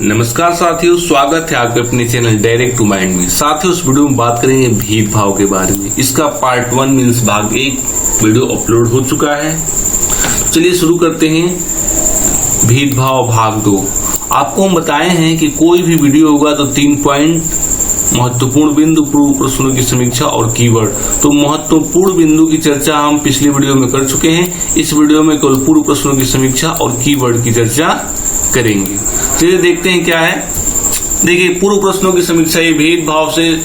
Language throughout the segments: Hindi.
नमस्कार साथियों, स्वागत है आपके अपने चैनल डायरेक्ट टू माइंड में। साथियों, इस वीडियो में बात करेंगे भेदभाव के बारे में। इसका पार्ट 1 मीन्स भाग 1 वीडियो अपलोड हो चुका है। चलिए शुरू करते हैं भेदभाव भाग 2। आपको हम बताए हैं कि कोई भी वीडियो होगा तो 3 पॉइंट महत्वपूर्ण बिंदु, पूर्व प्रश्नों की समीक्षा और कीवर्ड। तो महत्वपूर्ण बिंदु की चर्चा हम पिछले वीडियो में कर चुके हैं। इस वीडियो में केवल पूर्व प्रश्नों की समीक्षा और कीवर्ड की चर्चा करेंगे। चलिए देखते हैं क्या है। देखिए, पूर्व प्रश्नों की समीक्षा, ये भेदभाव से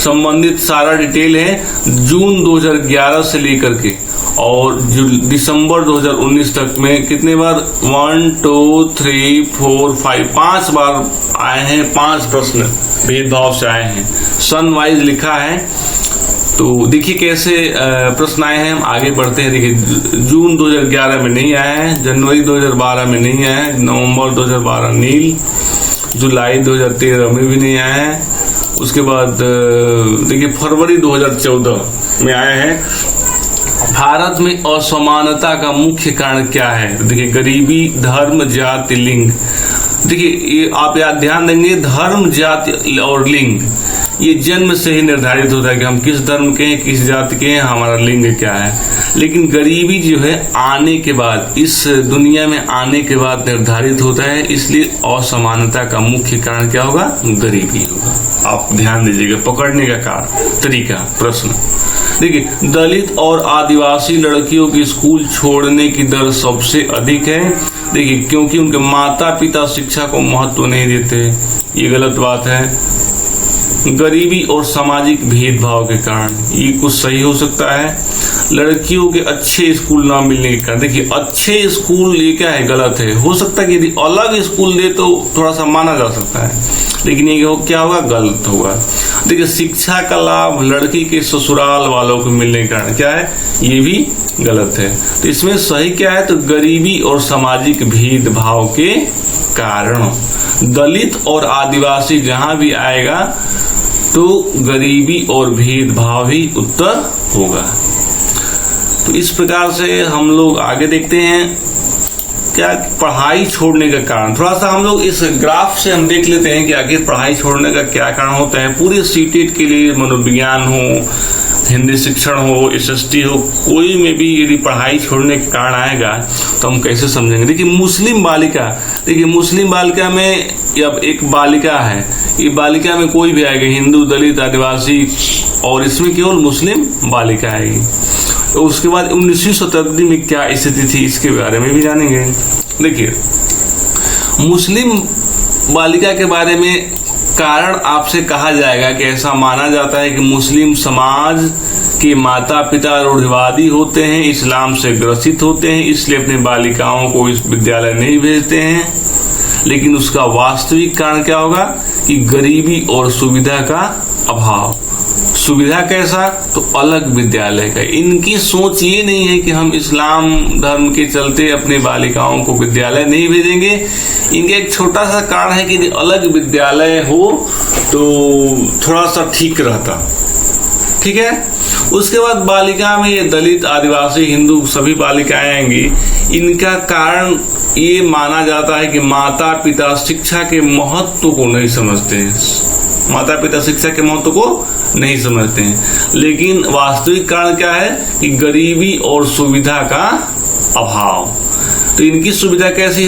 संबंधित सारा डिटेल है जून 2011 से लेकर के और दिसंबर 2019 तक में कितने बार 1 2 3 4 5 5 बार आए हैं। 5 प्रश्न भेदभाव से आए हैं, सन वाइज लिखा है। तो देखिए कैसे प्रश्न आए हैं। हम आगे बढ़ते हैं। देखिए, जून 2011 में नहीं आया है, जनवरी 2012 में नहीं आया है, नवंबर 2012 नील, जुलाई 2013 में भी नहीं आया है। उसके बाद देखिए फरवरी 2014 में आया है। भारत में असमानता का मुख्य कारण क्या है? तो देखिए, गरीबी, धर्म, जाति, लिंग। देखिए, ये आप याद ध्यान देंगे, धर्म, जाति और लिंग ये जन्म से ही निर्धारित होता है कि हम किस धर्म के हैं, किस जाति के हैं, हमारा लिंग क्या है। लेकिन गरीबी जो है आने के बाद, इस दुनिया में आने के बाद निर्धारित होता है। इसलिए असमानता का मुख्य कारण क्या होगा? गरीबी होगा। आप ध्यान दीजिएगा, पकड़ने का कारण तरीका। प्रश्न देखिए, दलित और आदिवासी लड़कियों की स्कूल छोड़ने की दर सबसे अधिक है। देखिए, क्योंकि उनके माता पिता शिक्षा को महत्व नहीं देते। ये गलत बात है। गरीबी और सामाजिक भेदभाव के कारण, ये कुछ सही हो सकता है। लड़कियों के अच्छे स्कूल ना मिलने के कारण, देखिए अच्छे स्कूल ये क्या है? गलत है। हो सकता है कि यदि अलग स्कूल दे तो थोड़ा सा माना जा सकता है, लेकिन ये क्या होगा? गलत होगा। देखिए, शिक्षा का लाभ लड़की के ससुराल वालों को मिलने के कारण क्या है? ये भी गलत है। तो इसमें सही क्या है? तो गरीबी और सामाजिक भेदभाव के कारण। दलित और आदिवासी जहां भी आएगा तो गरीबी और भेदभाव ही उत्तर होगा। तो इस प्रकार से हम लोग आगे देखते हैं क्या पढ़ाई छोड़ने का कारण। थोड़ा सा हम लोग इस ग्राफ से हम देख लेते हैं कि आखिर पढ़ाई छोड़ने का क्या कारण होता है। पूरे सीटेट के लिए, मनोविज्ञान हो, हिंदी शिक्षण हो, एसएसटी हो, कोई में भी यदि पढ़ाई छोड़ने का कारण आएगा तो हम कैसे समझेंगे? देखिए, मुस्लिम बालिका, देखिए मुस्लिम बालिका में अब एक बालिका है, ये बालिका में कोई भी आएगा, हिंदू, दलित, आदिवासी, और इसमें केवल मुस्लिम बालिका आएगी। तो उसके बाद 19वीं शताब्दी में क्या स्थिति थी, इसके बारे में भी जानेंगे। देखिए, मुस्लिम बालिका के बारे में कारण आपसे कहा जाएगा कि ऐसा माना जाता है कि मुस्लिम समाज के माता पिता रूढ़िवादी होते हैं, इस्लाम से ग्रसित होते हैं, इसलिए अपनी बालिकाओं को इस विद्यालय नहीं भेजते हैं। लेकिन उसका वास्तविक कारण क्या होगा? कि गरीबी और सुविधा का अभाव। सुविधा कैसा? तो अलग विद्यालय का। इनकी सोच ये नहीं है कि हम इस्लाम धर्म के चलते अपनी बालिकाओं को विद्यालय नहीं भेजेंगे। इनका एक छोटा सा कारण है कि अलग विद्यालय हो तो थोड़ा सा ठीक रहता। ठीक है। उसके बाद बालिका में ये दलित, आदिवासी, हिंदू सभी बालिकाएं आएंगी। इनका कारण ये माना जाता है कि माता पिता शिक्षा के महत्व को नहीं समझते हैं। माता पिता शिक्षा के महत्व को नहीं समझते हैं। लेकिन वास्तविक कारण क्या है? कि गरीबी और सुविधा का अभाव। तो इनकी सुविधा कैसी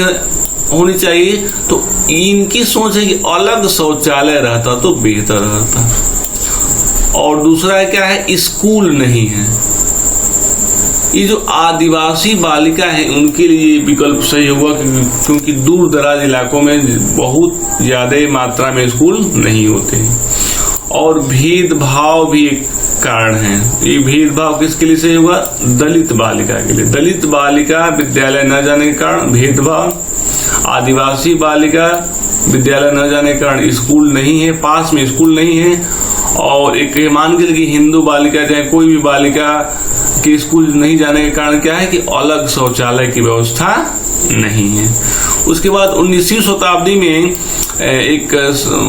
होनी चाहिए? तो इनकी सोच है कि अलग शौचालय रहता तो बेहतर रहता। और दूसरा क्या है? स्कूल नहीं है। ये जो आदिवासी बालिका है उनके लिए विकल्प सही होगा, क्योंकि दूर दराज इलाकों में बहुत ज्यादा मात्रा में स्कूल नहीं होते हैं। और भेदभाव भी एक कारण है। ये भेदभाव किसके लिए सही होगा? दलित बालिका के लिए। दलित बालिका विद्यालय न जाने के कारण भेदभाव। आदिवासी बालिका विद्यालय न जाने के कारण स्कूल नहीं है, पास में स्कूल नहीं है। और एक मान के लिए हिंदू बालिका, चाहे कोई भी बालिका के स्कूल नहीं जाने के कारण क्या है? कि अलग शौचालय की व्यवस्था नहीं है। उसके बाद 19वीं शताब्दी में एक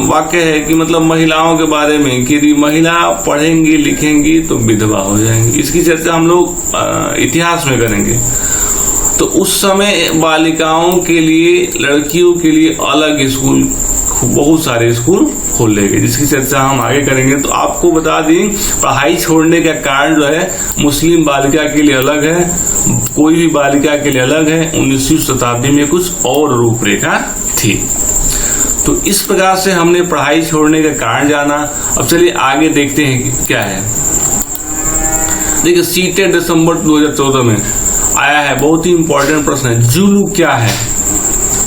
वाक्य है कि मतलब महिलाओं के बारे में कि यदि महिला पढ़ेंगी लिखेंगी तो विधवा हो जाएंगी। इसकी चर्चा हम लोग इतिहास में करेंगे। तो उस समय बालिकाओं के लिए, लड़कियों के लिए अलग स्कूल, बहुत सारे स्कूल खोले गए, जिसकी चर्चा हम आगे करेंगे। तो आपको बता दें, पढ़ाई छोड़ने का कारण जो है मुस्लिम बालिका के लिए अलग है, कोई भी बालिका के लिए अलग है। 19वीं शताब्दी में कुछ और रूपरेखा थी। तो इस प्रकार से हमने पढ़ाई छोड़ने का कारण जाना। अब चलिए आगे देखते हैं कि क्या है। देखिए, सीटेट दिसंबर 2014 में आया है, बहुत ही इंपॉर्टेंट प्रश्न है। जुलू क्या है?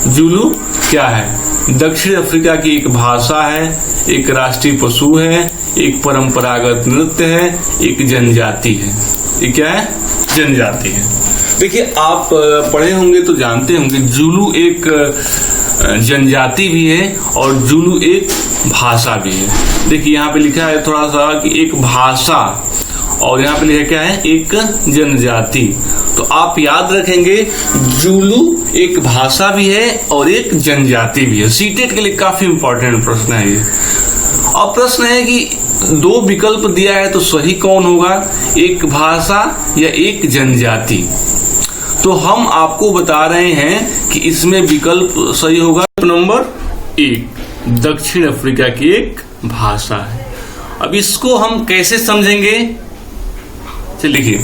जुलू क्या है? दक्षिण अफ्रीका की एक भाषा है, एक राष्ट्रीय पशु है, एक परंपरागत नृत्य है, एक जनजाति है। ये क्या है? जनजाति है। देखिए, आप पढ़े होंगे तो जानते होंगे, जुलू एक जनजाति भी है और जुलू एक भाषा भी है। देखिए यहाँ पे लिखा है थोड़ा सा कि एक भाषा, और यहाँ पे लिखा क्या है? एक जनजाति। तो आप याद रखेंगे, जुलू एक भाषा भी है और एक जनजाति भी है। सीटेट के लिए काफी इंपॉर्टेंट प्रश्न है ये। अब प्रश्न है कि दो विकल्प दिया है तो सही कौन होगा, एक भाषा या एक जनजाति? तो हम आपको बता रहे हैं कि इसमें विकल्प सही होगा नंबर 1, दक्षिण अफ्रीका की एक भाषा है। अब इसको हम कैसे समझेंगे? चलिए देखिए,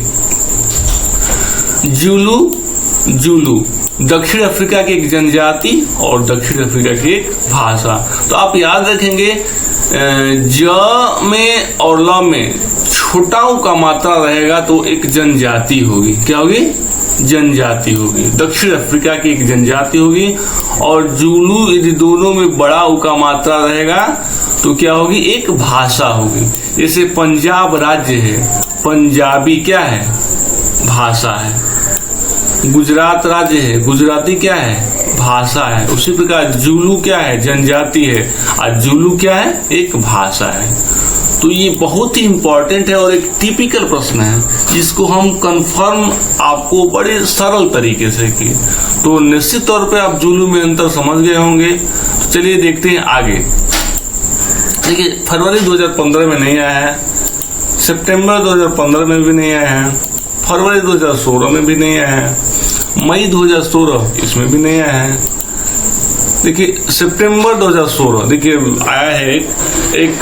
जुलू दक्षिण अफ्रीका की एक जनजाति और दक्षिण अफ्रीका की एक भाषा। तो आप याद रखेंगे, ज में और ल में छोटा उ का मात्रा रहेगा तो एक जनजाति होगी। क्या होगी? जनजाति होगी। दक्षिण अफ्रीका की एक जनजाति होगी। और जुलू यदि दोनों में बड़ा उ का मात्रा रहेगा तो क्या होगी? एक भाषा होगी। जैसे पंजाब राज्य है, पंजाबी क्या है? भाषा है। गुजरात राज्य है, गुजराती क्या है? भाषा है। उसी प्रकार जुलू क्या है? जनजाति है, और जुलू क्या है? एक भाषा है। तो ये बहुत ही इंपॉर्टेंट है और एक टिपिकल प्रश्न है, जिसको हम कंफर्म आपको बड़े सरल तरीके से किए। तो निश्चित तौर पे आप जुलू में अंतर समझ गए होंगे। तो चलिए देखते हैं आगे। देखिए, फरवरी 2015 में नहीं आया है, सितंबर 2015 में भी नहीं आया है, फरवरी 2016 में भी नहीं आया है, मई 2016 इसमें भी नहीं आया है। देखिए, सितंबर 2016 देखिए आया है, एक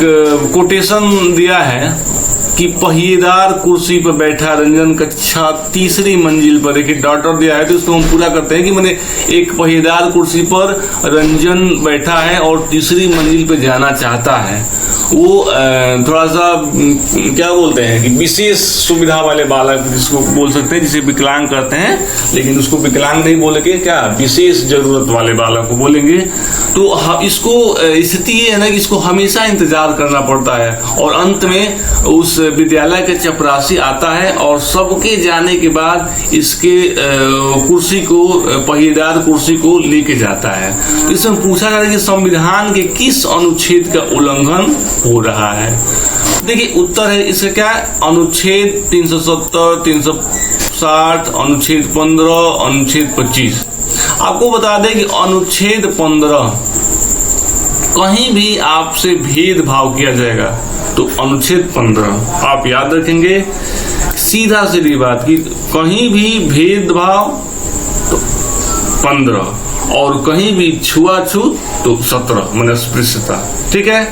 कोटेशन दिया है कि पहिएदार कुर्सी पर बैठा रंजन कक्षा तीसरी मंजिल पर। देखिए डॉटर दिया है, तो इसको हम पूरा करते हैं कि मैंने एक पहिएदार कुर्सी पर रंजन बैठा है और तीसरी मंजिल पे जाना चाहता है। वो थोड़ा सा क्या बोलते हैं कि विशेष सुविधा वाले बालक जिसको बोल सकते हैं, जिसे विकलांग करते हैं, लेकिन उसको विकलांग नहीं बोले के क्या विशेष जरूरत वाले बालक को बोलेंगे। तो इसको स्थिति ये है ना कि इसको हमेशा इंतजार करना पड़ता है और अंत में उस विद्यालय के चपरासी आता है और सबके जाने के बाद इसके कुर्सी को, पहिएदार कुर्सी को लेके जाता है। इसमें पूछा जा रहा है कि संविधान के किस अनुच्छेद का उल्लंघन हो रहा है। देखिए उत्तर है इसका क्या है? अनुच्छेद 370, 360, अनुच्छेद 15, अनुच्छेद 25। आपको बता दें कि अनुच्छेद 15 कहीं भी आपसे भेदभाव किया जाएगा तो अनुच्छेद 15 आप याद रखेंगे, सीधा सीधी बात की कहीं भी भेदभाव तो 15 और कहीं भी छुआछूत तो 17 मतलब अस्पृश्यता। ठीक है,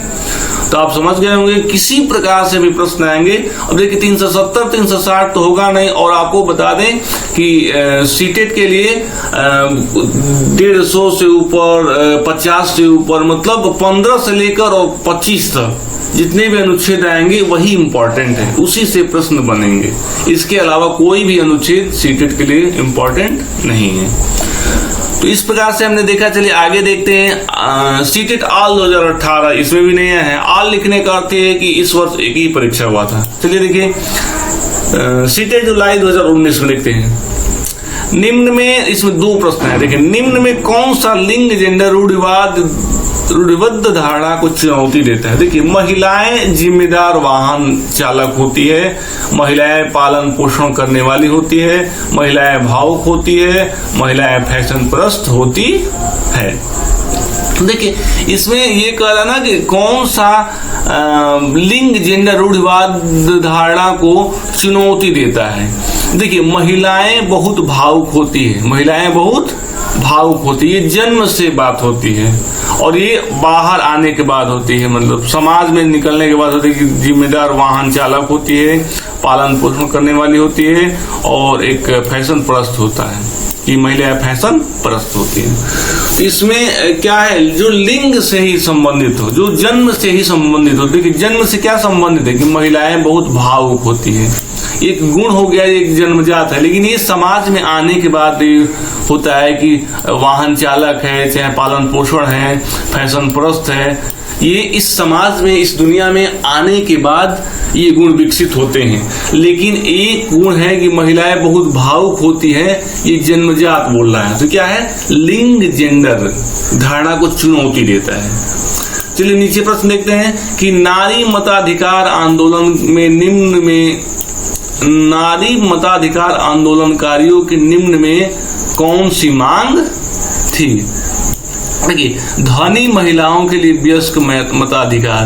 तो आप समझ गए होंगे किसी प्रकार से भी प्रश्न आएंगे। अब देखिए 370 360 तो होगा नहीं, और आपको बता दें कि सीटेट के लिए 150 से ऊपर 50 से ऊपर मतलब 15 से लेकर और 25 तक जितने भी अनुच्छेद आएंगे वही इंपॉर्टेंट है, उसी से प्रश्न बनेंगे। इसके अलावा कोई भी अनुच्छेद सीटेट के लिए इंपॉर्टेंट नहीं है। तो इस प्रकार से हमने देखा। चलिए आगे देखते हैं। सीटेट ऑल 2018 इसमें भी नहीं है। ऑल लिखने का अर्थ है कि इस वर्ष एक ही परीक्षा हुआ था। चलिए देखिए सीटेट जुलाई 2019 में देखते हैं। निम्न में इसमें दो प्रश्न है। देखिए निम्न में कौन सा लिंग जेंडर रूढ़िबद्ध धारणा को चुनौती देता है? देखिए महिलाएं जिम्मेदार वाहन चालक होती है, महिलाएं पालन पोषण करने वाली होती है, महिलाएं भावुक होती है, महिलाएं फैशन परस्त होती है। देखिए इसमें ये कह रहा ना कि कौन सा लिंग जेंडर रूढ़िवाद धारणा को चुनौती देता है। देखिए, महिलाएं बहुत भावुक होती है, महिलाएं बहुत भावुक होती है, ये जन्म से बात होती है और ये बाहर आने के बाद होती है, मतलब समाज में निकलने के बाद होती है कि जिम्मेदार वाहन चालक होती है, पालन पोषण करने वाली होती है और एक फैशन परस्त होता है। ये महिलाएं फैशन परस्त होती है। इसमें क्या है, जो लिंग से ही संबंधित हो, जो जन्म से ही संबंधित हो। देखिए, जन्म से क्या संबंधित है कि महिलाएं बहुत भावुक होती है, एक गुण हो गया, एक जन्मजात है। लेकिन ये समाज में आने के बाद होता है कि वाहन चालक है, चाहे पालन पोषण है, फैशन परस्त है, ये इस समाज में, इस दुनिया में आने के बाद ये गुण विकसित होते हैं। लेकिन एक गुण है कि महिलाएं बहुत भावुक होती है, ये जन्मजात बोल रहा है। तो क्या है, लिंग जेंडर धारणा को चुनौती देता है। चलिए नीचे प्रश्न देखते हैं कि नारी मताधिकार आंदोलन में निम्न में, नारी मताधिकार आंदोलनकारियों के निम्न में कौन सी मांग थी? देखिए, धनी महिलाओं के लिए वयस्क मताधिकार,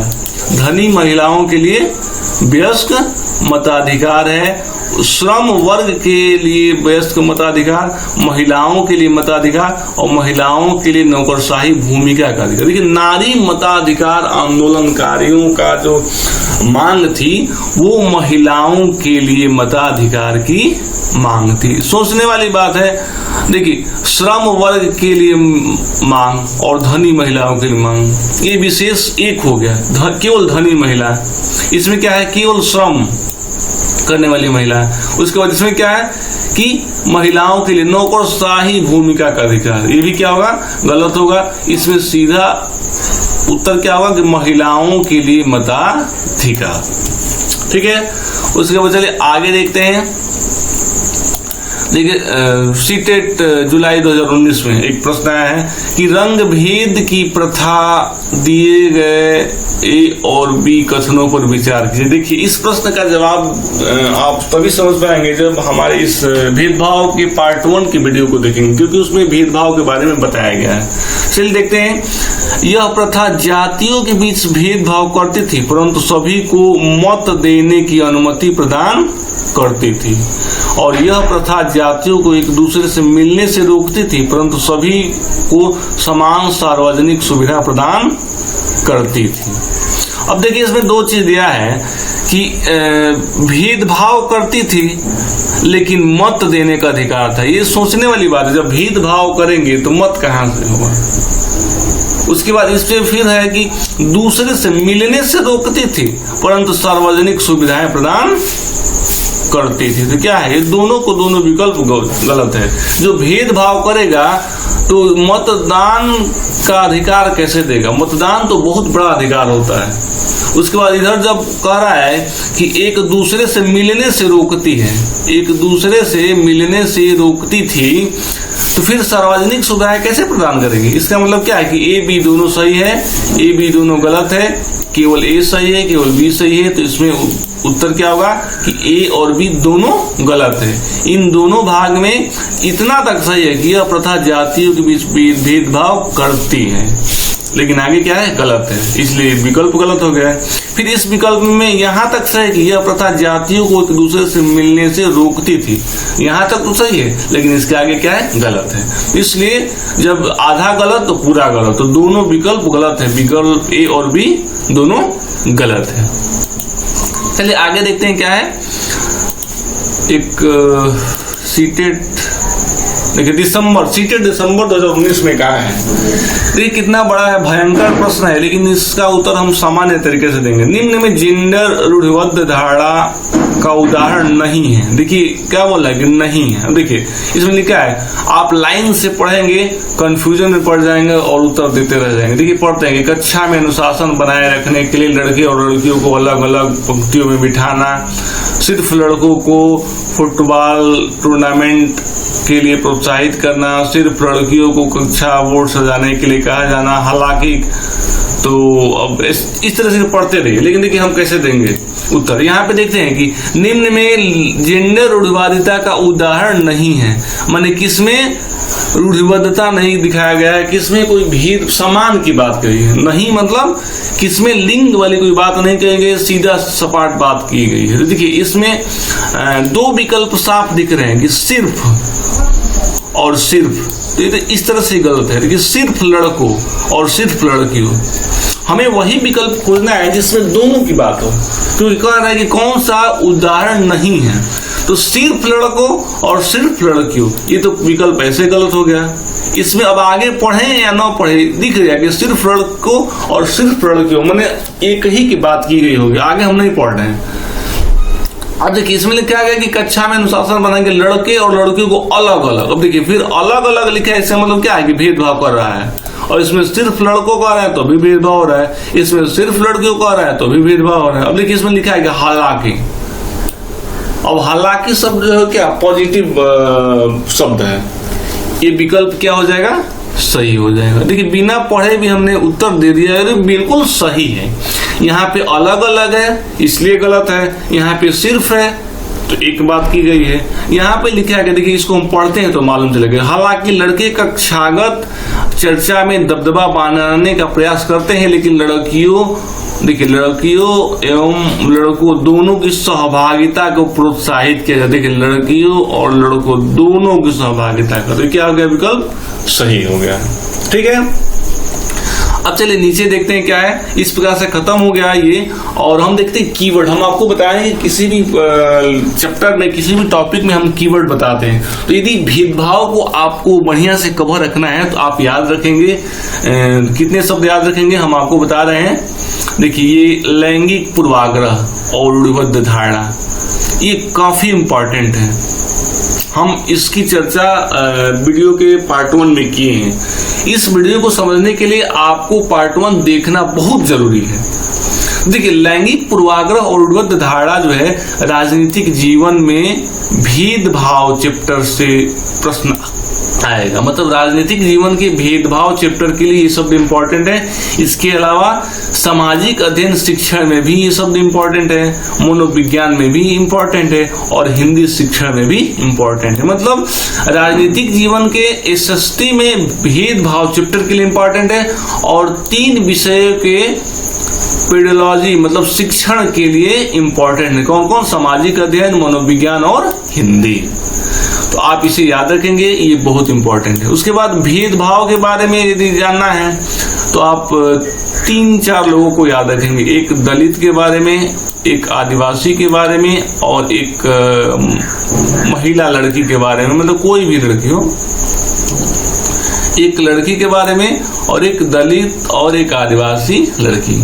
धनी महिलाओं के लिए वयस्क मताधिकार है। श्रम वर्ग के लिए वयस्क मताधिकार, महिलाओं के लिए मताधिकार और महिलाओं के लिए नौकरशाही भूमिका का अधिकार। देखिए, नारी मताधिकार आंदोलनकारियों का जो मांग थी वो महिलाओं के लिए मताधिकार की मांग थी। सोचने वाली बात है। देखिए, श्रम वर्ग के लिए मांग और धनी महिलाओं के लिए मांग, ये विशेष एक हो गया। केवल धनी महिला, इसमें क्या है, केवल श्रम करने वाली महिला। उसके बाद इसमें क्या है कि महिलाओं के लिए नौकरशाही भूमिका का अधिकार, ये भी क्या होगा, गलत होगा। इसमें सीधा उत्तर क्या होगा कि महिलाओं के लिए मताधिकार। ठीक है, उसके बाद चलिए आगे देखते हैं। देखिए, सीटेट जुलाई 2019 में एक प्रश्न आया है कि रंग भेद की प्रथा दिए गए ए और बी कथनों पर विचार कीजिए। देखिए, इस प्रश्न का जवाब आप तभी समझ पाएंगे जब हमारे इस भेदभाव के पार्ट 1 की वीडियो को देखेंगे, क्योंकि उसमें भेदभाव के बारे में बताया गया है। चलिए देखते हैं। यह प्रथा जातियों के बीच भेदभाव करती थी, परंतु सभी को मत देने की अनुमति प्रदान करती थी। और यह प्रथा जातियों को एक दूसरे से मिलने से रोकती थी, परंतु सभी को समान सार्वजनिक सुविधा प्रदान करती थी। अब देखिए, इसमें दो चीज दिया है कि भेदभाव करती थी लेकिन मत देने का अधिकार था। ये सोचने वाली बात है, जब भेदभाव करेंगे तो मत कहां से होगा। उसके बाद इसमें फिर है कि दूसरे से मिलने से रोकती थी परंतु सार्वजनिक सुविधाएं प्रदान करती थी। तो क्या है, दोनों को दोनों विकल्प गलत है। जो भेदभाव करेगा तो मतदान का अधिकार कैसे देगा? मतदान तो बहुत बड़ा अधिकार होता है। उसके बाद इधर जब कह रहा है कि एक दूसरे से मिलने से रोकती है, एक दूसरे से मिलने से रोकती थी, तो फिर सार्वजनिक सुविधाएं कैसे प्रदान करेंगे? इसका मतलब क्या है कि ए बी दोनों सही है, ए बी दोनों गलत है, केवल ए सही है, केवल बी सही है। तो इसमें उत्तर क्या होगा कि ए और बी दोनों गलत है। इन दोनों भाग में इतना तक सही है कि यह प्रथा जातियों के बीच भेदभाव करती है, लेकिन आगे क्या है, गलत है, इसलिए विकल्प गलत हो गया है। फिर इस विकल्प में यहाँ तक सही है कि यह प्रथा जातियों को एक दूसरे से मिलने से रोकती थी, यहाँ तक तो सही है, लेकिन इसके आगे क्या है, गलत है। इसलिए जब आधा गलत तो पूरा गलत, तो दोनों विकल्प गलत है, विकल्प ए और बी दोनों गलत है। चलिए आगे देखते हैं क्या है। एक सीटेट देखिए सीटेट दिसंबर 2019 में कहा है। देखिए कितना बड़ा है, भयंकर प्रश्न है, लेकिन इसका उत्तर हम सामान्य तरीके से देंगे। निम्न में जेंडर रूढ़िबद्ध धारणा का उदाहरण नहीं है। देखिए क्या बोल रहा है कि नहीं है। देखिए इसमें लिखा है, आप लाइन से पढ़ेंगे कंफ्यूजन में पड़ जाएंगे और उत्तर देते रह जाएंगे। देखिए पढ़ते हैं कि कक्षा में अनुशासन बनाए रखने के लिए लड़के और लड़कियों को अलग अलग पंक्तियों में बिठाना, सिर्फ लड़कों को फुटबॉल टूर्नामेंट के लिए प्रोत्साहित करना, सिर्फ लड़कियों को कक्षा बोर्ड सजाने के लिए कहा जाना। हालांकि तो अब इस तरह से पढ़ते रहिए, लेकिन देखिए हम कैसे देंगे उत्तर। यहाँ पे देखते हैं कि निम्न में जेंडर रूढ़िवादिता का उदाहरण नहीं है, माने किसमें रूढ़िबद्धता नहीं दिखाया गया है, किसमें कोई भेद समान की बात कही है नहीं, मतलब किसमें लिंग वाली कोई बात नहीं कही गई, सीधा सपाट बात की गई है। देखिए इसमें दो विकल्प साफ दिख रहे हैं कि सिर्फ और सिर्फ, तो ये तो इस तरह से गलत है। देखिए सिर्फ लड़कों और सिर्फ लड़कियों, हमें वही विकल्प खोजना है जिसमें दोनों की बात हो, क्योंकि कह रहा है कि कौन सा उदाहरण नहीं है, तो सिर्फ लड़कों और सिर्फ लड़कियों, ये तो विकल्प ऐसे गलत हो गया। इसमें अब आगे पढ़े या ना पढ़े दिख रहा है कि सिर्फ लड़कों और सिर्फ लड़कियों, मैंने एक ही की बात की गई होगी, आगे हम नहीं पढ़ रहे हैं। अब देखिए इसमें लिखा गया कि कक्षा में अनुशासन बनाएंगे लड़के और लड़कियों को अलग अलग। अब देखिए फिर अलग अलग लिखा है, इससे मतलब क्या है कि भेदभाव कर रहा है। और इसमें सिर्फ लड़कों का रहा है तो भी भेदभाव हो रहा है, इसमें सिर्फ लड़कियों का रहा है तो भी भेदभाव हो रहा है। अब देखिए इसमें लिखा है कि हालांकि, अब हालांकि शब्द जो है क्या पॉजिटिव शब्द है, ये विकल्प क्या हो जाएगा, सही हो जाएगा। देखिए बिना पढ़े भी हमने उत्तर दे दिया है, बिल्कुल सही है। यहाँ पे अलग अलग है इसलिए गलत है, यहाँ पे सिर्फ है तो एक बात की गई है। यहाँ पे लिखा है कि देखिए इसको हम पढ़ते हैं तो मालूम चलेगा। हालांकि लड़के कक्षागत चर्चा में दबदबा बनाने का प्रयास करते हैं, लेकिन लड़कियों, देखिए लड़कियों एवं लड़कों दोनों की सहभागिता को प्रोत्साहित किया जाता है। देखिए लड़कियों और लड़कों दोनों की सहभागिता का, तो क्या हो गया, विकल्प सही हो गया। ठीक है, अब चलिए नीचे देखते हैं क्या है। इस प्रकार से खत्म हो गया ये, और हम देखते हैं कीवर्ड। हम आपको बताएं किसी भी चैप्टर में, किसी भी टॉपिक में हम कीवर्ड बताते हैं, तो यदि भेदभाव को आपको बढ़िया से कवर रखना है तो आप याद रखेंगे, कितने शब्द याद रखेंगे हम आपको बता रहे हैं। देखिए ये लैंगिक पूर्वाग्रह और रूढ़िबद्ध धारणा, ये काफी इंपॉर्टेंट है। हम इसकी चर्चा वीडियो के पार्ट 1 में किए हैं। इस वीडियो को समझने के लिए आपको पार्ट 1 देखना बहुत जरूरी है। देखिए लैंगिक पूर्वाग्रह और रूढ़िबद्ध धारणा जो है राजनीतिक जीवन में भेदभाव चैप्टर से प्रश्न आएगा, मतलब राजनीतिक जीवन के भेदभाव चैप्टर के लिए ये शब्द इंपॉर्टेंट है। इसके अलावा सामाजिक अध्ययन शिक्षण में भी ये शब्द इंपॉर्टेंट है, मनोविज्ञान में भी इंपॉर्टेंट है, और हिंदी शिक्षण में भी इंपॉर्टेंट है। मतलब राजनीतिक जीवन के एसएसटी में भेदभाव चैप्टर के लिए इंपॉर्टेंट है, और 3 विषयों के पेडोलॉजी मतलब शिक्षण के लिए इंपॉर्टेंट है। कौन कौन, सामाजिक अध्ययन, मनोविज्ञान और हिंदी। तो आप इसे याद रखेंगे, ये बहुत इंपॉर्टेंट है। उसके बाद भेदभाव के बारे में यदि जानना है तो आप 3-4 लोगों को याद रखेंगे, एक दलित के बारे में, एक आदिवासी के बारे में, और एक महिला लड़की के बारे में, मतलब कोई भी लड़की हो, एक लड़की के बारे में, और एक दलित और एक आदिवासी लड़की।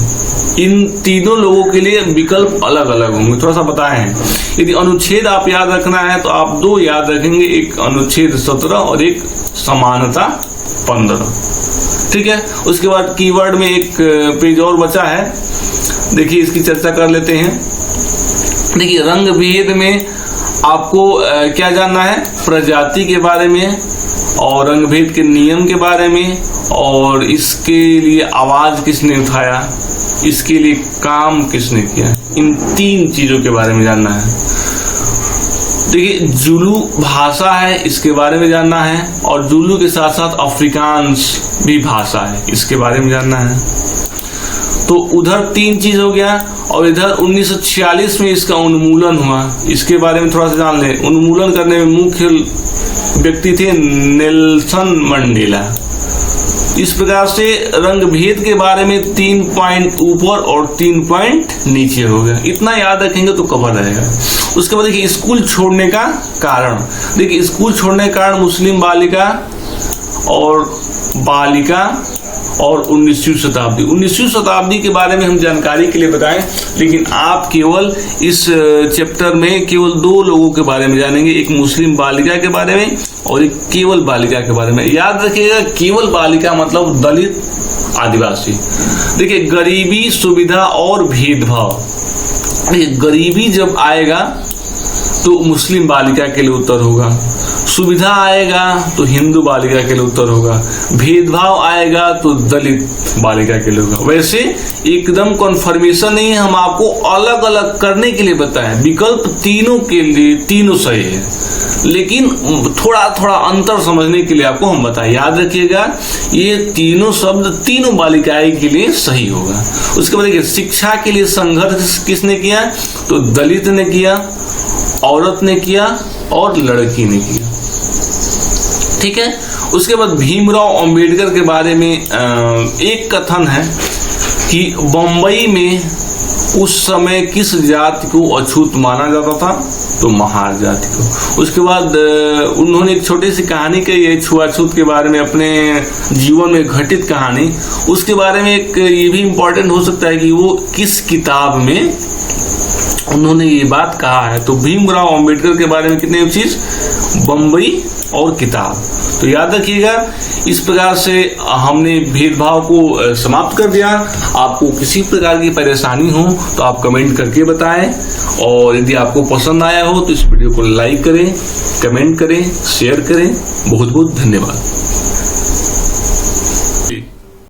इन तीनों लोगों के लिए विकल्प अलग अलग होंगे, थोड़ा सा बताए हैं। यदि अनुच्छेद आप याद रखना है तो आप 2 याद रखेंगे, एक अनुच्छेद 17 और एक समानता 15। ठीक है, उसके बाद कीवर्ड में एक पेज और बचा है, देखिए इसकी चर्चा कर लेते हैं। देखिए रंग भेद में आपको क्या जानना है, प्रजाति के बारे में, और रंग भेद के नियम के बारे में, और इसके लिए आवाज किसने उठाया, इसके लिए काम किसने किया, इन 3 चीजों के बारे में जानना है। देखिए जुलू भाषा है, इसके बारे में जानना है, और जुलू के साथ साथ अफ्रीकांस भी भाषा है, इसके बारे में जानना है। तो उधर 3 चीज हो गया, और इधर 1946 में इसका उन्मूलन हुआ, इसके बारे में थोड़ा सा जान लें। उन्मूलन करने में मुख्य व्यक्ति थे नेल्सन मंडेला। इस प्रकार से रंग भेद के बारे में 3 पॉइंट ऊपर और 3 पॉइंट नीचे हो गया, इतना याद रखेंगे तो कवर रहेगा। उसके बाद देखिए स्कूल छोड़ने का कारण। देखिए स्कूल छोड़ने का कारण मुस्लिम बालिका और 19वीं शताब्दी। 19वीं शताब्दी के बारे में हम जानकारी के लिए बताएं, लेकिन आप केवल इस चैप्टर में केवल 2 लोगों के बारे में जानेंगे, एक मुस्लिम बालिका के बारे में और एक केवल बालिका के बारे में। याद रखिएगा केवल बालिका मतलब दलित, आदिवासी। देखिए गरीबी, सुविधा और भेदभाव। देखिए गरीबी जब आएगा तो मुस्लिम बालिका के लिए उत्तर होगा, सुविधा आएगा तो हिंदू बालिका के लिए उत्तर होगा, भेदभाव आएगा तो दलित बालिका के लिए होगा। वैसे एकदम कन्फर्मेशन नहीं है, हम आपको अलग अलग करने के लिए बताएं। विकल्प तीनों के लिए तीनों सही है, लेकिन थोड़ा थोड़ा अंतर समझने के लिए आपको हम बताएं। याद रखिएगा ये तीनों शब्द तीनों बालिकाएं के लिए सही होगा। उसके बाद देखिए, शिक्षा के लिए संघर्ष किसने किया? तो दलित ने किया, औरत ने किया और लड़की ने किया। ठीक है। उसके बाद भीमराव अंबेडकर के बारे में एक कथन है कि बंबई में उस समय किस जाति को अछूत माना जाता था? तो महार जाति को। उसके बाद उन्होंने एक छोटी सी कहानी कही है छुआछूत के बारे में, अपने जीवन में घटित कहानी। उसके बारे में एक ये भी इम्पोर्टेंट हो सकता है कि वो किस किताब में उन्होंने ये बात कहा है। तो भीमराव अंबेडकर के बारे में कितने चीज? बंबई और किताब। तो याद रखिएगा, इस प्रकार से हमने भेदभाव को समाप्त कर दिया। आपको किसी प्रकार की परेशानी हो तो आप कमेंट करके बताएं, और यदि आपको पसंद आया हो तो इस वीडियो को लाइक करें, कमेंट करें, शेयर करें। बहुत बहुत धन्यवाद।